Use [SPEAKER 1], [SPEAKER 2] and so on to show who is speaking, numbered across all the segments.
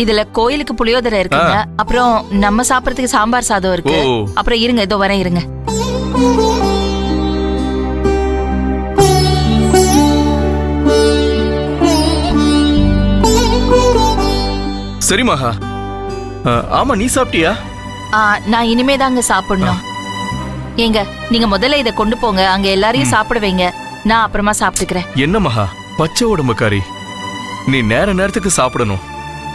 [SPEAKER 1] இதுல கோயிலுக்கு புளியோதரை இருக்குங்க, அப்புறம் நம்ம சாப்பிடறதுக்கு சாம்பார் சாதம் இருக்கு. அப்புறம் இருங்க, இதோ வரேன், இருங்க.
[SPEAKER 2] சரி மகா. ஆமா, நீ சாப்பிட்டியா?
[SPEAKER 1] நான் இனிமே தாங்க சாப்பிடணும். ஏங்க, நீங்க முதல்ல இதை கொண்டு போங்க, அங்க எல்லாரையும் சாப்பிட வைங்க. நான் அப்புறமா சாப்பிட்டுக்கிறேன்.
[SPEAKER 2] என்ன மகா, பச்சை உடம்புக்காரி, நீ நேரத்துக்கு சாப்பிடணும்.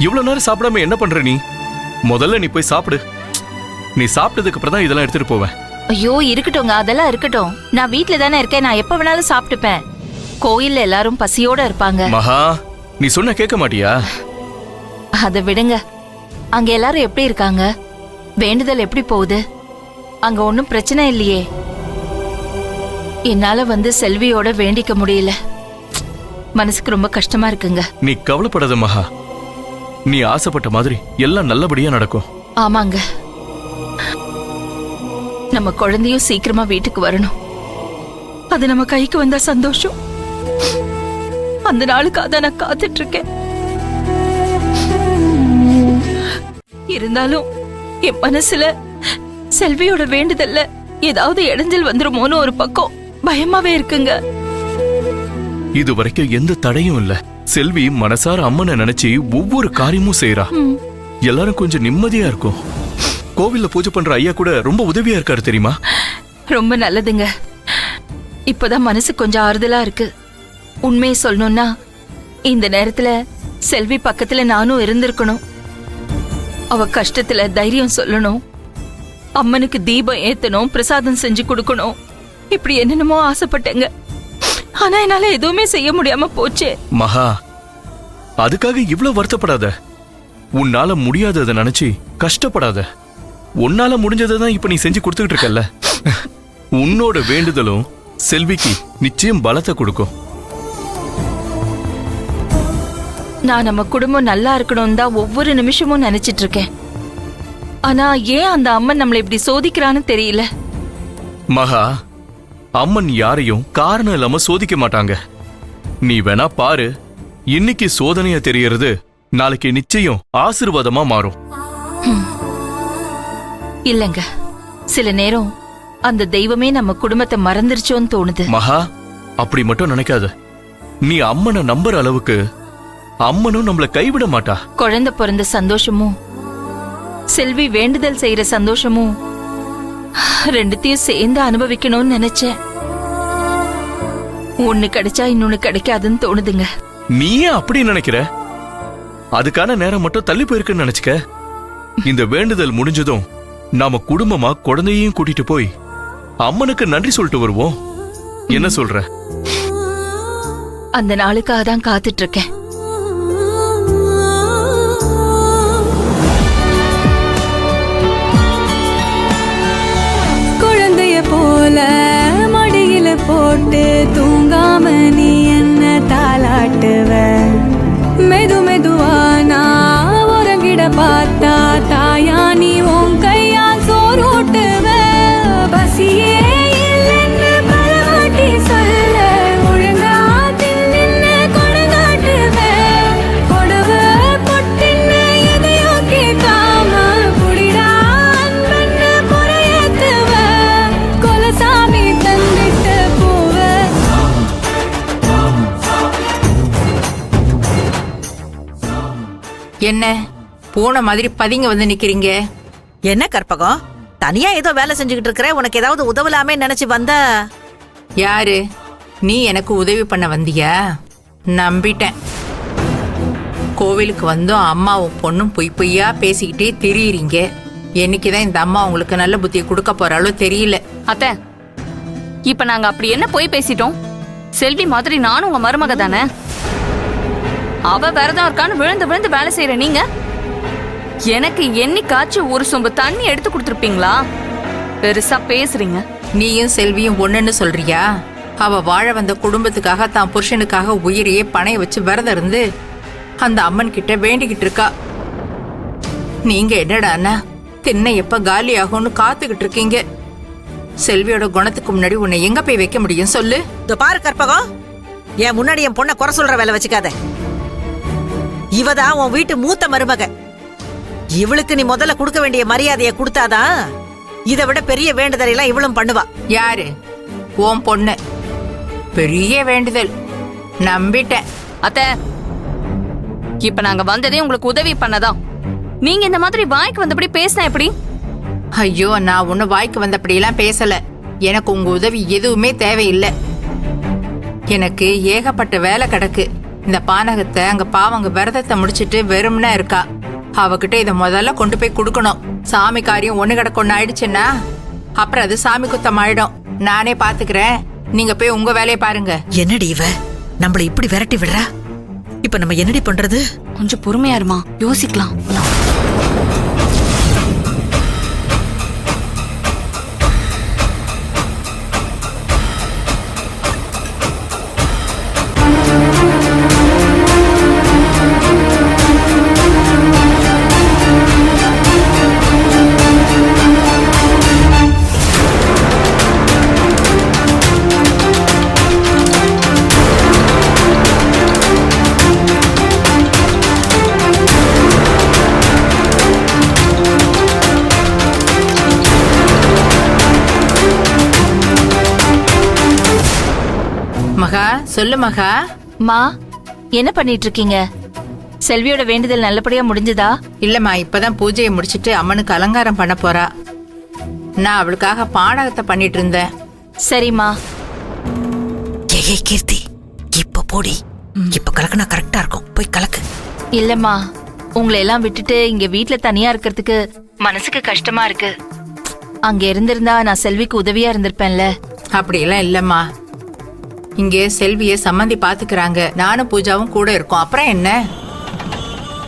[SPEAKER 2] இவ்வளவு நேரம் சாப்பிடாம என்ன பண்ற நீ? முதல்ல நீ போய் சாப்பிடு. நீ சாப்பிட்டதுக்கு அப்புறம் தான் இதெல்லாம் எடுத்துட்டு போவேன்.
[SPEAKER 1] ஐயோ, இருக்கட்டும்ங்க, அதெல்லாம் இருக்கட்டும். நான் வீட்டுல தானே இருக்கேன், நான் எப்ப வேணாலும் சாப்பிட்டுப்பேன். கோயில்ல எல்லாரும் பசியோட இருப்பாங்க.
[SPEAKER 2] மகா, நீ சொன்ன கேட்க மாட்டியா?
[SPEAKER 1] அதை விடுங்க. அங்க எல்லாரும் எப்படி இருக்காங்க? வேண்டுதல் எப்படி போகுது? அங்க ஒன்னும் பிரச்சனை இல்லையே? என்னால வந்து செல்வியோட வேண்டிக்க முடியல. மனசுக்கு ரொம்ப கஷ்டமா இருக்குங்க.
[SPEAKER 2] நீ கவலைப்படாத மகா, நீ ஆசைப்பட்ட மாதிரி எல்லாம் நல்லபடியா நடக்கும்.
[SPEAKER 1] ஆமாங்க, நம்ம குழந்தையும் சீக்கிரமா வீட்டுக்கு வரணும். அது நம்ம கைக்கு வந்தா சந்தோஷம். அந்த நாளுக்காக தான் நான் காத்துட்டு இருக்கேன். இருந்தாலும் என் மனசுல செல்வியோட வேண்டுதல்ல ஏதாவது இடைஞ்சல் வந்துருமோன்னு ஒரு பக்கம் பயமாவே இருக்குங்க.
[SPEAKER 2] இது வரைக்கும் எந்த தடையும் இல்ல. செல்வி மனசார அம்மனை நினைச்சு ஒவ்வொரு காரியமும் செய்யறா. எல்லாரும் கொஞ்சம் நிம்மதியா இருக்கும். கோவில்ல பூஜை பண்ற ஐயா கூட ரொம்ப உதவியா இருக்காரு தெரியுமா?
[SPEAKER 1] ரொம்ப நல்லதுங்க. இப்பதான் மனசு கொஞ்சம் ஆறுதலா இருக்கு. உண்மையை சொல்லணும்னா இந்த நேரத்துல செல்வி பக்கத்துல நானும் இருந்திருக்கணும். அவ கஷ்டத்துல தைரியம் சொல்லணும், அம்மனுக்கு தீபம் ஏத்தணும், பிரசாதம் செஞ்சு கொடுக்கணும், இப்படி என்னென்னமோ ஆசைப்பட்டேங்க. ஆனா என்னால எதுவுமே செய்ய முடியாம போச்சே.
[SPEAKER 2] மகா, அதுக்காக இவ்ளோ வருத்தப்படாத. உன்னால முடியாததை நினைச்சு கஷ்டப்படாத. உன்னால முடிஞ்சதான் இப்ப நீ செஞ்சு கொடுத்துக்கிட்டு இருக்கல்ல. உன்னோட வேண்டுதலும் செல்விக்கு நிச்சயம் பலத்தை கொடுக்கும்.
[SPEAKER 1] நான் நம்ம குடும்பம் நல்லா இருக்கணும் தான் ஒவ்வொரு நிமிஷமும் நினைச்சிட்டு இருக்கேன். ஆனா ஏன் அந்த அம்மன் நம்மளை இப்படி சோதிக்கிறான்னு தெரியல.
[SPEAKER 2] மகா, அம்மன் யாரையும் காரணம் இல்லாம சோதிக்க மாட்டாங்க. நீ வேணா பாரு, இன்னைக்கு சோதனையா தெரியறது நாளைக்கு நிச்சயம் ஆசீர்வாதமா மாறும்.
[SPEAKER 1] இல்லங்க, சில நேரம் அந்த தெய்வமே நம்ம குடும்பத்தை மறந்துருச்சோன்னு தோணுது.
[SPEAKER 2] மகா, அப்படி மட்டும் நினைக்காத. நீ அம்மனை நம்புற அளவுக்கு அம்மனும் நம்மள கைவிட மாட்டா.
[SPEAKER 1] குழந்தை பிறந்த சந்தோஷமும் செல்வி வேண்டுதல் செய்யற சந்தோஷமும் ரெண்டுத்தையும் சேர்ந்து அனுபவிக்கணும்னு நினைச்சேன். ஒண்ணு கிடைச்சா இன்னொன்னு கிடைக்காதுன்னு தோணுதுங்க.
[SPEAKER 2] நீ ஏன் அப்படி நினைக்கிற? அதுக்கான நேரம் மட்டும் தள்ளி போயிருக்குன்னு நினைச்சுக்க. இந்த வேண்டுதல் முடிஞ்சதும் நாம குடும்பமா குழந்தையையும் கூட்டிட்டு போய் அம்மனுக்கு நன்றி சொல்லிட்டு வருவோம். என்ன சொல்ற?
[SPEAKER 1] அந்த நாளுக்காக தான் காத்துட்டு இருக்கேன்.
[SPEAKER 3] போல மடியில போட்டு தூங்காம நீ என்ன தாலாட்டுவ. மெது மெதுவா நான் உறங்கிட பார்த்தா தாயா நீ உன் கையா சோறுட்டுவ. பசியே இல்லைன்னு பலவாட்டி சொல்ல ஒழுங்கா தின்னு கொடங்காட்டுவ. கொடவ பொட்டின்னு எதையோ கேட்காம புடிடா அன்பன்னு புறையேத்துவ. சாமி தந்திட்டு போவ.
[SPEAKER 4] என்ன பூனை மாதிரி பதுங்க வந்து நிக்கிறீங்க?
[SPEAKER 5] என்ன கற்பகம், தனியா ஏதோ வேலை செஞ்சுக்கிட்டு இருக்கிற? உனக்கு ஏதாவது உதவலாமே நினைச்சு வந்த?
[SPEAKER 4] யாரு நீ? எனக்கு உதவி பண்ண வந்தியா? நம்பிட்டேன். கோவிலுக்கு வந்தும் அம்மாவும் பொண்ணும் பொய் பொய்யா பேசிக்கிட்டே திரியுறீங்க. என்னைக்குதான் இந்த அம்மா உங்களுக்கு நல்ல புத்தியை கொடுக்க போறாளோ தெரியல.
[SPEAKER 6] அத்தை, இப்ப நாங்க அப்படி என்ன போய் பேசிட்டோம்? செல்வி மாதிரி நானும் உங்க மருமக தானே. அவ விரதம் இருக்கான்னு விழுந்து விழுந்து வேலை செய்யற நீங்க எனக்கு என்னைக்காச்சும் ஒரு சொம்பு தண்ணி எடுத்து கொடுத்துருப்பீங்களா? பெருசா பேசுறீங்க.
[SPEAKER 4] நீயும் செல்வியும் ஒண்ணுன்னு சொல்றியா? அவ வாழ வந்த குடும்பத்துக்காக தான் புருஷனுக்காக உயிரையே பணைய வச்சு விரதம் இருந்து அந்த அம்மன் கிட்ட வேண்டிக்கிட்டு இருக்கா. நீங்க என்னடான்னா தின்ன எப்ப காலி ஆகும்னு காத்துக்கிட்டு இருக்கீங்க. செல்வியோட குணத்துக்கு முன்னாடி உன்னை எங்க போய் வைக்க முடியும் சொல்லு?
[SPEAKER 5] பாரு கற்பகம், என் முன்னாடி என் பொண்ணை குறை சொல்ற வேலை வச்சுக்காத. இவதான் உன் வீட்டு மூத்த மருமக. இவளுக்கு நீ முதல்ல கொடுக்க வேண்டிய மரியாதையை கொடுத்தாதான் இதை விட பெரிய வேண்டுதலை எல்லாம் இவளும் பண்ணுவா.
[SPEAKER 4] யாரு? உன் பொண்ணு. பெரிய வேண்டுதல். நம்பிட்டேன்.
[SPEAKER 6] அத்தை, இப்ப நாங்க வந்ததே உங்களுக்கு உதவி பண்ணதான். நீங்க இந்த மாதிரி வாய்க்கு வந்தபடி பேசினா எப்படி?
[SPEAKER 4] ஐயோ, நான் ஒண்ணு வாய்க்கு வந்தபடியெல்லாம் பேசல. எனக்கு உங்க உதவி எதுவுமே தேவையில்லை. எனக்கு ஏகப்பட்ட வேலை கிடக்கு. இந்த பானகத்தை அங்க பாவங்க விரதத்தை முடிச்சிட்டு வெறும்னா இருக்கா. அவகிட்ட இதை முதல்ல கொண்டு போய் கொடுக்கணும். சாமி காரியம் ஒண்ணு கிடக்கொன்னு ஆயிடுச்சுன்னா அப்புறம் அது சாமி குத்தம் ஆயிடும். நானே பாத்துக்கிறேன், நீங்க போய் உங்க வேலையை பாருங்க.
[SPEAKER 5] என்னடி இவ நம்மள இப்படி விரட்டி விடுறா? இப்ப நம்ம என்னடி பண்றது?
[SPEAKER 6] கொஞ்சம் பொறுமையா இருமா, யோசிக்கலாம்.
[SPEAKER 4] மகா, சொல்லு மகா.
[SPEAKER 1] மா, என்ன பண்ணிட்டு இருக்கீங்க? செல்வியோட வேண்டுதல் நல்லபடியா முடிஞ்சதா?
[SPEAKER 4] இல்லம்மா, இப்பதான் பூஜையை முடிச்சிட்டு அம்மனுக்கு அலங்காரம் பண்ண போறா. நான் அவளுக்காக பாடகத்தை பண்ணிட்டு இருந்தேன்.
[SPEAKER 1] சரிம்மா.
[SPEAKER 5] ஏய் கீர்த்தி, இப்ப போடி. இப்ப கலக்குனா கரெக்டா இருக்கும். போய் கலக்கு.
[SPEAKER 1] இல்லம்மா, உங்களை எல்லாம் விட்டுட்டு இங்க வீட்ல தனியா இருக்கிறதுக்கு மனசுக்கு கஷ்டமா இருக்கு. அங்க இருந்திருந்தா நான் செல்விக்கு உதவியா இருந்திருப்பேன்ல.
[SPEAKER 4] அப்படியெல்லாம் இல்லம்மா. இங்கே செல்விய சம்மந்தி பாத்துக்கிறாங்க. நானும் பூஜாவும் கூட இருக்கோம். அப்புறம் என்ன?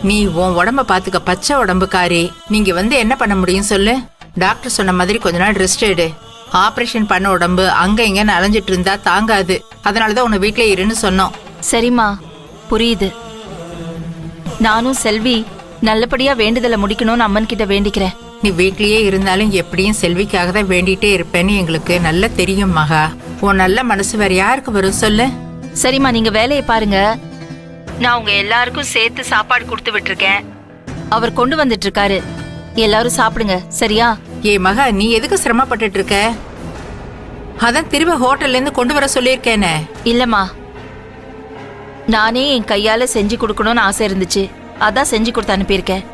[SPEAKER 4] நீ உன் உடம்ப பாத்துக்க. பச்சை உடம்புக்காரி. நீங்க வந்து என்ன பண்ண முடியும் சொல்லு? டாக்டர் சொன்ன மாதிரி கொஞ்ச நாள் ரெஸ்ட் எடு. ஆபரேஷன் பண்ண உடம்பு அங்க இங்கன்னு அலைஞ்சிட்டு இருந்தா தாங்காது. அதனாலதான் உன்னை வீட்ல இருன்னு சொன்னோம்.
[SPEAKER 1] சரிம்மா, புரியுது. நானும் செல்வி நல்லபடியா வேண்டுதலை முடிக்கணும்னு அம்மன் கிட்ட வேண்டிக்கிறேன்.
[SPEAKER 4] நீ வீட்லயே இருந்தாலும் எப்படியும் செல்விக்காக தான் வேண்டிட்டே இருப்பேன்னு எங்களுக்கு நல்லா தெரியும் மகா. உன் நல்ல மனசு வேற யாருக்கு வரும் சொல்லு?
[SPEAKER 1] சரிம்மா, நீங்க வேலையை பாருங்க. நான் உங்க எல்லாருக்கும் சேர்த்து சாப்பாடு கொடுத்து விட்டுருக்கேன். அவர் கொண்டு வந்துட்டு இருக்காரு. எல்லாரும் சாப்பிடுங்க, சரியா?
[SPEAKER 4] ஏ மகா, நீ எதுக்கு சிரமப்பட்டுட்டு இருக்க? அதான் திரும்ப ஹோட்டல்ல இருந்து கொண்டு வர சொல்லியிருக்கேனே.
[SPEAKER 1] இல்லம்மா, நானே என் கையால செஞ்சு கொடுக்கணும்னு ஆசை இருந்துச்சு. அதான் செஞ்சு கொடுத்து அனுப்பியிருக்கேன்.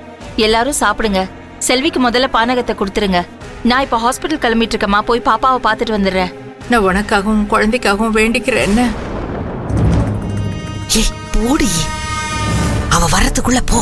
[SPEAKER 1] எல்லாரும் சாப்பிடுங்க. செல்விக்கு முதல்ல பானகத்தை கொடுத்துருங்க. நான் இப்ப ஹாஸ்பிட்டல் கிளம்பிட்டு இருக்கேம்மா. போய் பாப்பாவை பார்த்துட்டு வந்துடுறேன்.
[SPEAKER 4] நான் உனக்காகவும் குழந்தைக்காகவும் வேண்டிக்கிறேன்.
[SPEAKER 5] ஏய் போடி, அவ வரதுக்குள்ள போ.